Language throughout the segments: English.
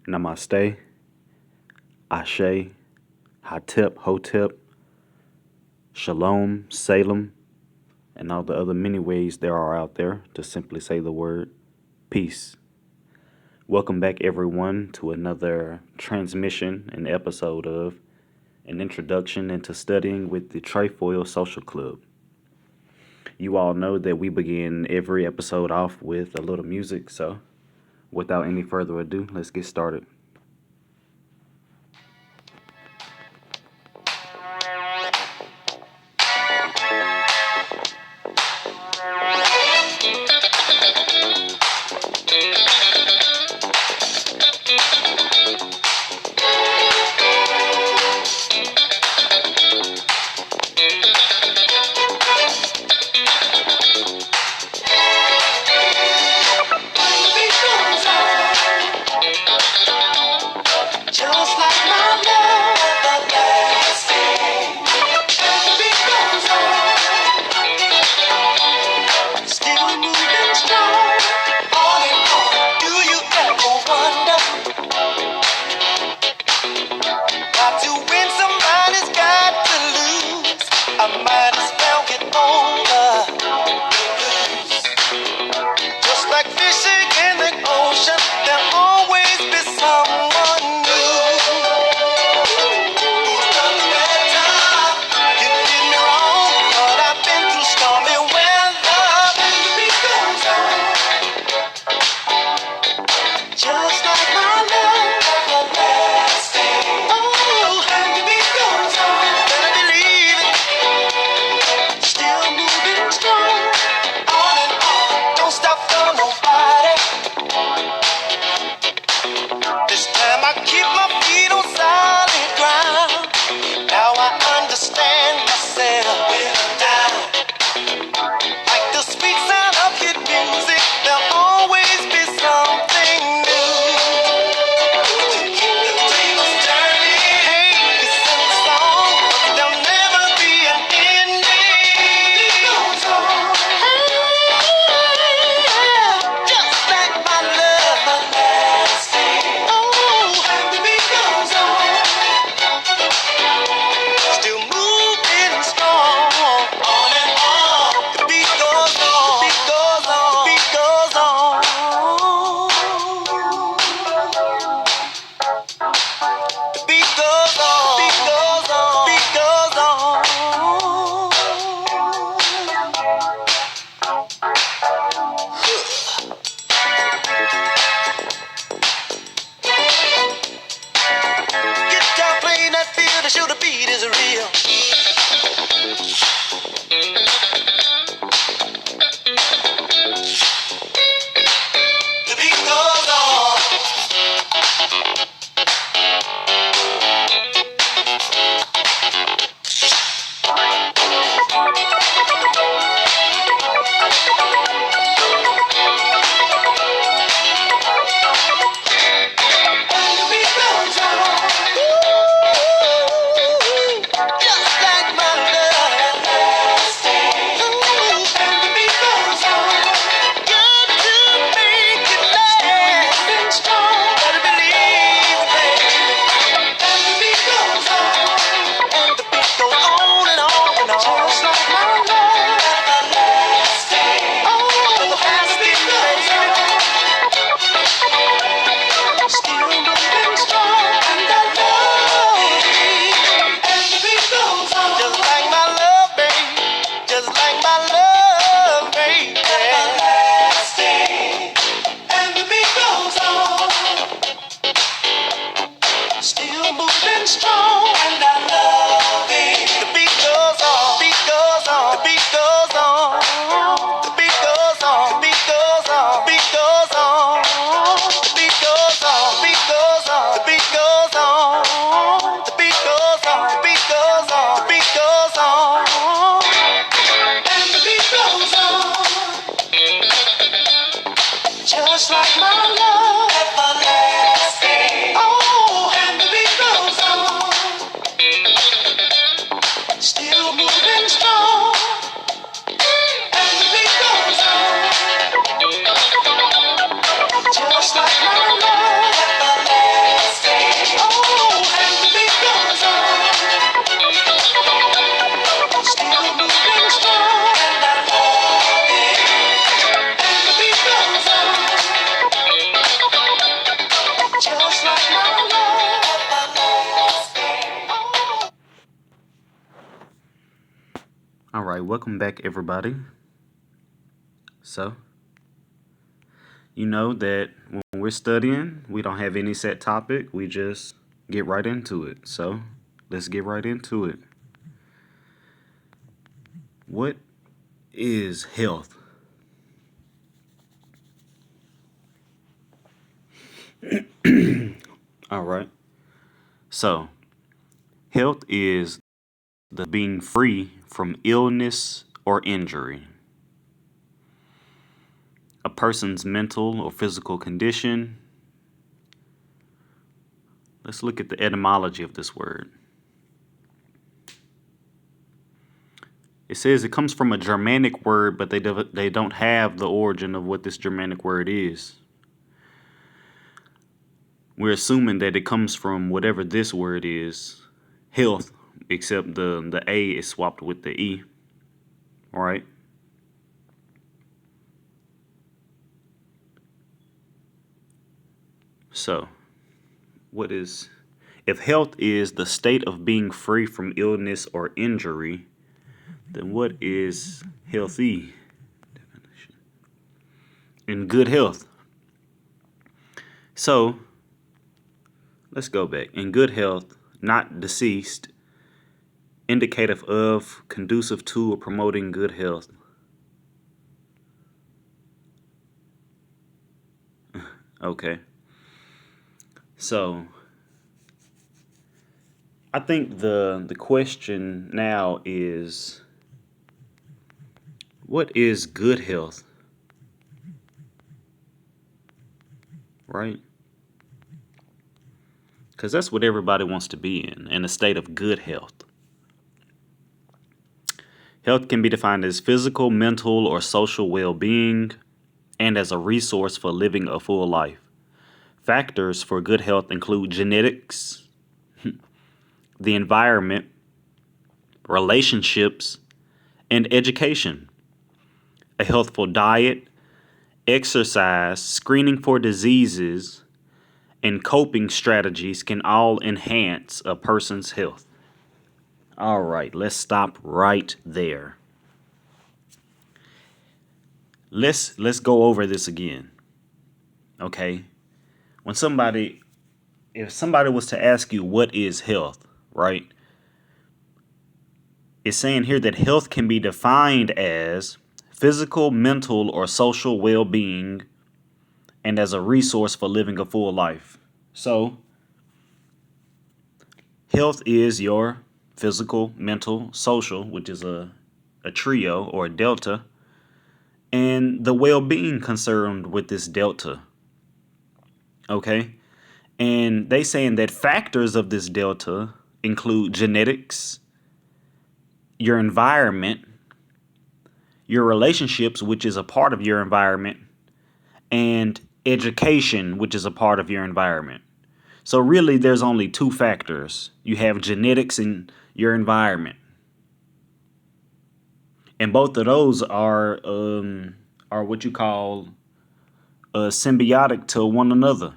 Namaste, Ashe, Hatep, Hotep, Shalom, Salem, and all the other many ways there are out there to simply say the word peace. Welcome back, everyone, to another transmission and episode of An Introduction into Studying with the Trefoil Social Club. You all know that we begin every episode off with a little music, so without any further ado, let's get started. right, welcome back, everybody. So, you know that when we're studying, we don't have any set topic. We just get right into it. So, let's get right into it. What is health? All right. So, health is the being free from illness or injury, a person's mental or physical condition. Let's look at the etymology of this word. It says it comes from a Germanic word, but they don't have the origin of what this Germanic word is. We're assuming that it comes from whatever this word is, health, except the A is swapped with the E. All right. So, if health is the state of being free from illness or injury, then what is healthy? In good health. So, let's go back. In good health, not deceased, indicative of, conducive to, or promoting good health. Okay. So, I think the question now is, what is good health? Right? Because that's what everybody wants to be in a state of good health. Health can be defined as physical, mental, or social well-being, and as a resource for living a full life. Factors for good health include genetics, the environment, relationships, and education. A healthful diet, exercise, screening for diseases, and coping strategies can all enhance a person's health. All right, let's stop right there. Let's go over this again. Okay? If somebody was to ask you what is health, right? It's saying here that health can be defined as physical, mental, or social well-being and as a resource for living a full life. So, health is your physical, mental, social, which is a trio or a delta, and the well-being concerned with this delta. Okay? And they saying that factors of this delta include genetics, your environment, your relationships, which is a part of your environment, and education, which is a part of your environment. So really, there's only two factors. You have genetics and your environment, and both of those are what you call symbiotic to one another,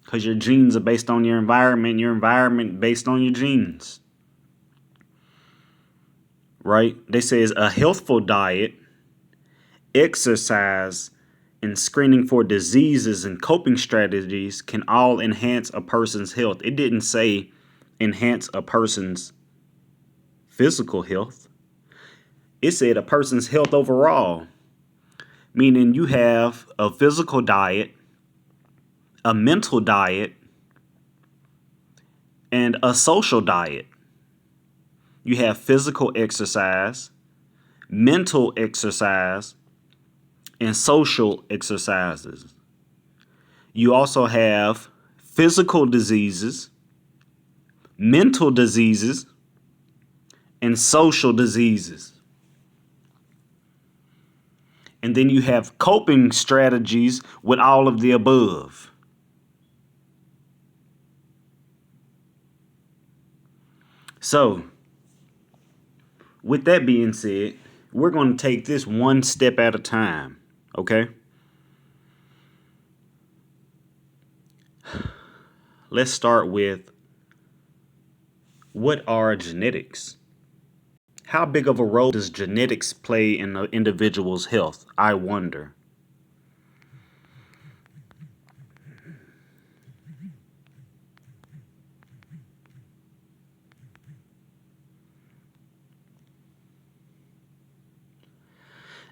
because your genes are based on your environment based on your genes. Right? They say is a healthful diet, exercise, and screening for diseases and coping strategies can all enhance a person's health. It didn't say enhance a person's physical health. It said a person's health overall, meaning you have a physical diet, a mental diet, and a social diet. You have physical exercise, mental exercise, and social exercises. You also have physical diseases, mental diseases, and social diseases. And then you have coping strategies with all of the above. So, with that being said, we're going to take this one step at a time, okay? Let's start with, what are genetics? How big of a role does genetics play in an individual's health? I wonder.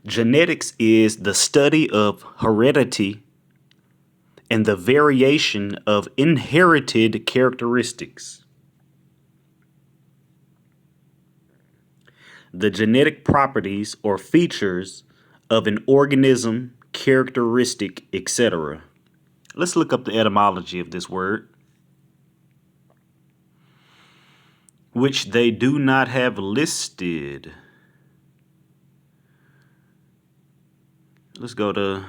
Genetics is the study of heredity and the variation of inherited characteristics. The genetic properties or features of an organism, characteristic, etc. Let's look up the etymology of this word, which they do not have listed. Let's go to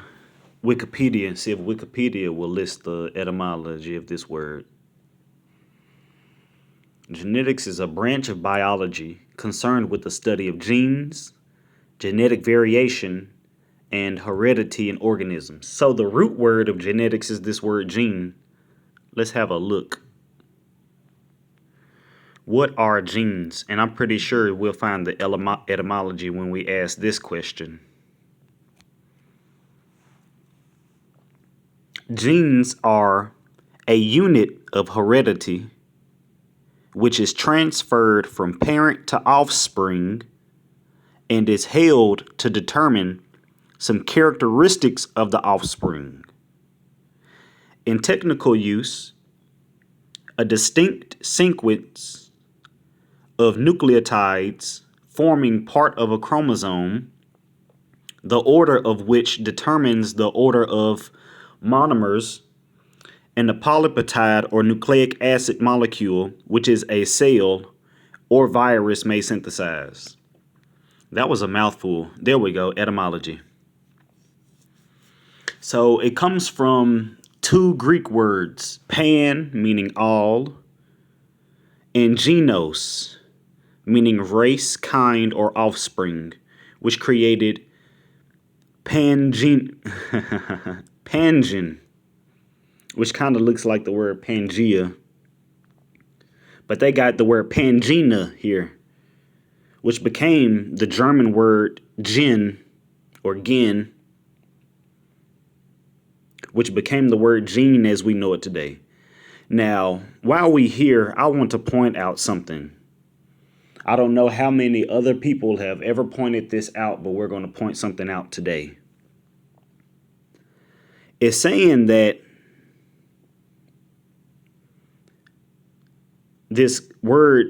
Wikipedia and see if Wikipedia will list the etymology of this word. Genetics is a branch of biology concerned with the study of genes, genetic variation, and heredity in organisms. So the root word of genetics is this word gene. Let's have a look. What are genes? And I'm pretty sure we'll find the etymology when we ask this question. Genes are a unit of heredity which is transferred from parent to offspring and is held to determine some characteristics of the offspring. In technical use, a distinct sequence of nucleotides forming part of a chromosome, the order of which determines the order of monomers and the polypeptide or nucleic acid molecule, which is a cell or virus may synthesize. That was a mouthful. There we go, etymology. So it comes from two Greek words, pan, meaning all, and genos, meaning race, kind, or offspring, which created pangin, which kind of looks like the word Pangea. But they got the word Pangina here, which became the German word gen or gen, which became the word gene as we know it today. Now, while we here, I want to point out something. I don't know how many other people have ever pointed this out, but we're going to point something out today. It's saying that this word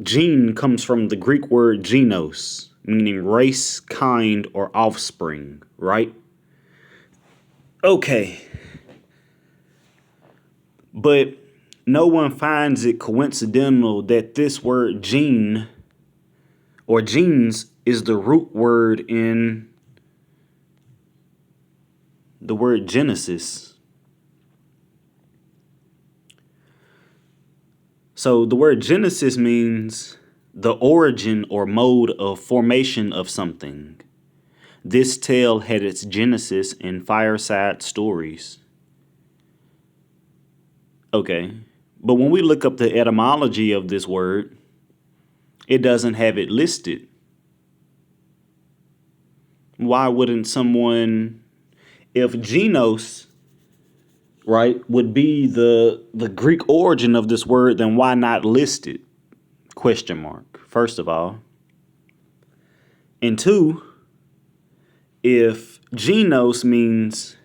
gene comes from the Greek word genos, meaning race, kind, or offspring, right? Okay. But no one finds it coincidental that this word gene or genes is the root word in the word Genesis. So the word Genesis means the origin or mode of formation of something. This tale had its genesis in fireside stories. Okay, but when we look up the etymology of this word, it doesn't have it listed. Why wouldn't someone, if genos, right, would be the Greek origin of this word, then why not list it? Question mark, first of all. And two, if genos means,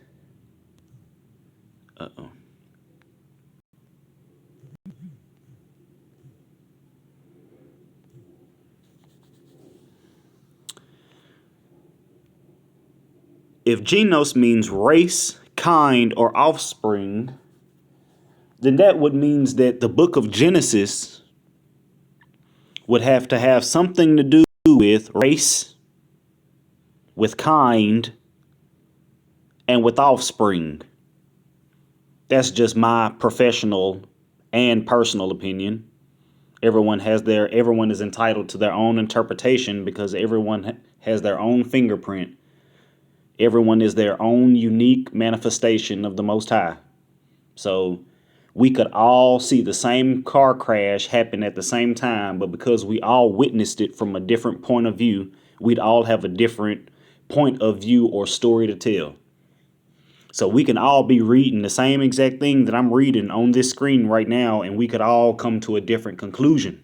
if genos means race, kind, or offspring, then that would means that the book of Genesis would have to have something to do with race, with kind, and with offspring. That's just my professional and personal opinion. Everyone is entitled to their own interpretation because everyone has their own fingerprint. Everyone is their own unique manifestation of the Most High. So we could all see the same car crash happen at the same time, but because we all witnessed it from a different point of view, we'd all have a different point of view or story to tell. So we can all be reading the same exact thing that I'm reading on this screen right now, and we could all come to a different conclusion.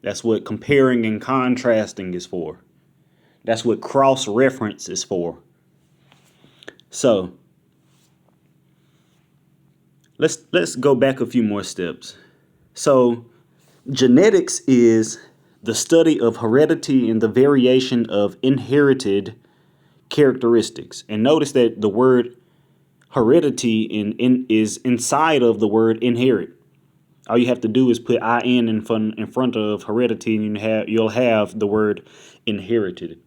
That's what comparing and contrasting is for. That's what cross-reference is for. So let's go back a few more steps. So genetics is the study of heredity and the variation of inherited characteristics. And notice that the word heredity is inside of the word inherit. All you have to do is put in front of heredity, and you'll have the word inherited.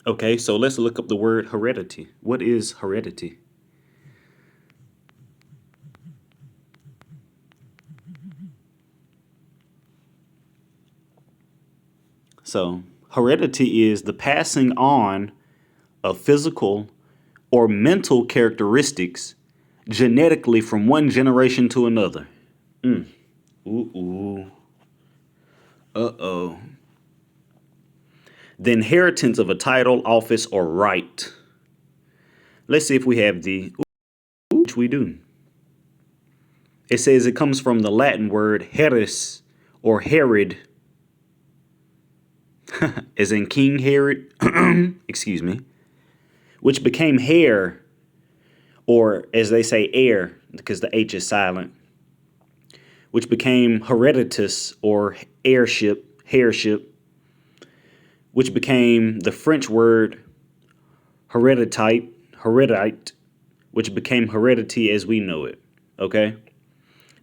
Okay, so let's look up the word heredity. What is heredity? So heredity is the passing on of physical or mental characteristics genetically from one generation to another. Ooh. Uh-oh. The inheritance of a title, office, or right. Let's see if we have the, which we do. It says it comes from the Latin word heres or Herod, as in King Herod, excuse me, which became heir, or as they say, heir, because the H is silent, which became hereditas or heirship, which became the French word heredite, which became heredity as we know it. Okay?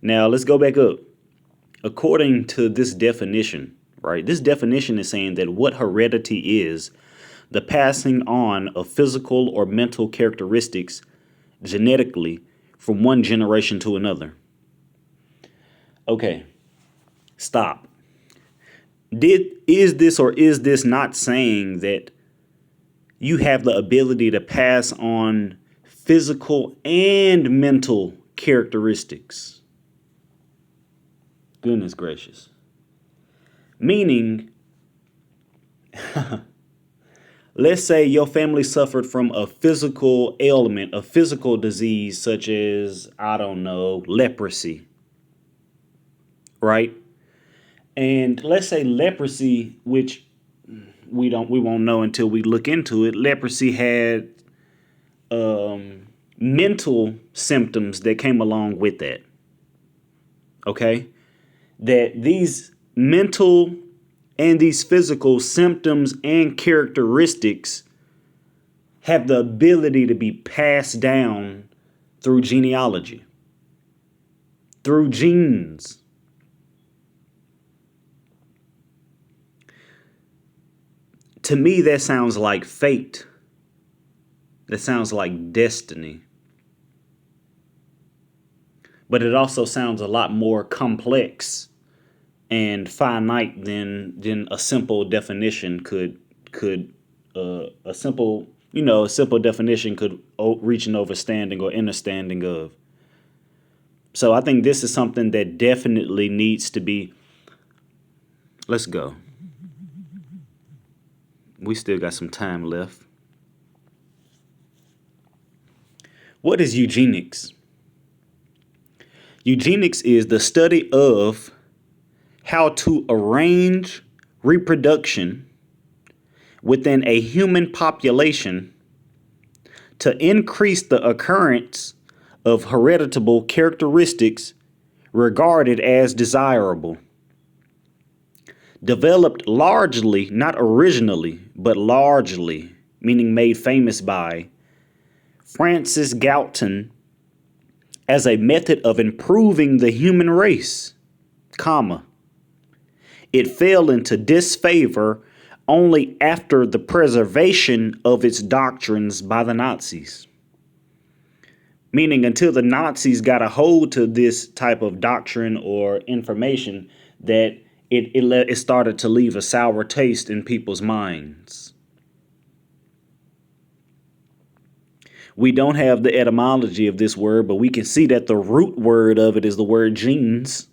Now let's go back up. According to this definition, right? This definition is saying that what heredity is the passing on of physical or mental characteristics genetically from one generation to another. Okay, stop. Is this not saying that you have the ability to pass on physical and mental characteristics? Goodness gracious. Meaning, let's say your family suffered from a physical ailment, a physical disease such as, I don't know, leprosy, right? And let's say leprosy, which we won't know until we look into it. Leprosy had mental symptoms that came along with that. Okay? That these mental and these physical symptoms and characteristics have the ability to be passed down through genealogy, through genes. To me, that sounds like fate. That sounds like destiny. But it also sounds a lot more complex and finite than a simple definition could a simple definition could reach an understanding or understanding of. So I think this is something that definitely needs to be. Let's go. We still got some time left. What is eugenics? Eugenics is the study of how to arrange reproduction within a human population to increase the occurrence of heritable characteristics regarded as desirable. Developed largely, not originally, but largely, meaning made famous by Francis Galton as a method of improving the human race, comma. It fell into disfavor only after the preservation of its doctrines by the Nazis. Meaning until the Nazis got a hold to this type of doctrine or information that it started to leave a sour taste in people's minds. We don't have the etymology of this word, but we can see that the root word of it is the word genes.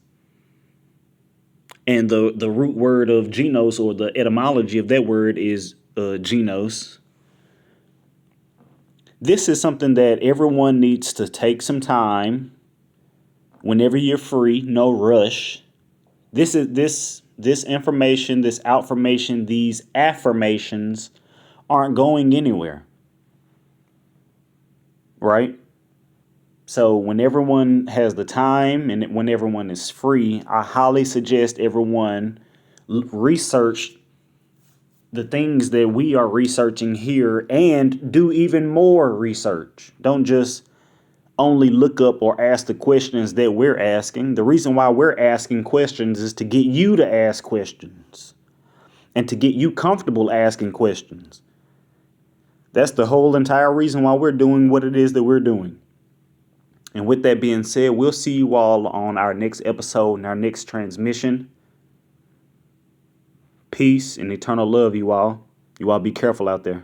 And the root word of genos, or the etymology of that word, is genos. This is something that everyone needs to take some time whenever you're free, no rush. This information, this outformation, these affirmations aren't going anywhere. Right? So when everyone has the time and when everyone is free, I highly suggest everyone research the things that we are researching here and do even more research. Don't just only look up or ask the questions that we're asking. The reason why we're asking questions is to get you to ask questions and to get you comfortable asking questions. That's the whole entire reason why we're doing what it is that we're doing. And with that being said, we'll see you all on our next episode and our next transmission. Peace and eternal love, you all. You all be careful out there.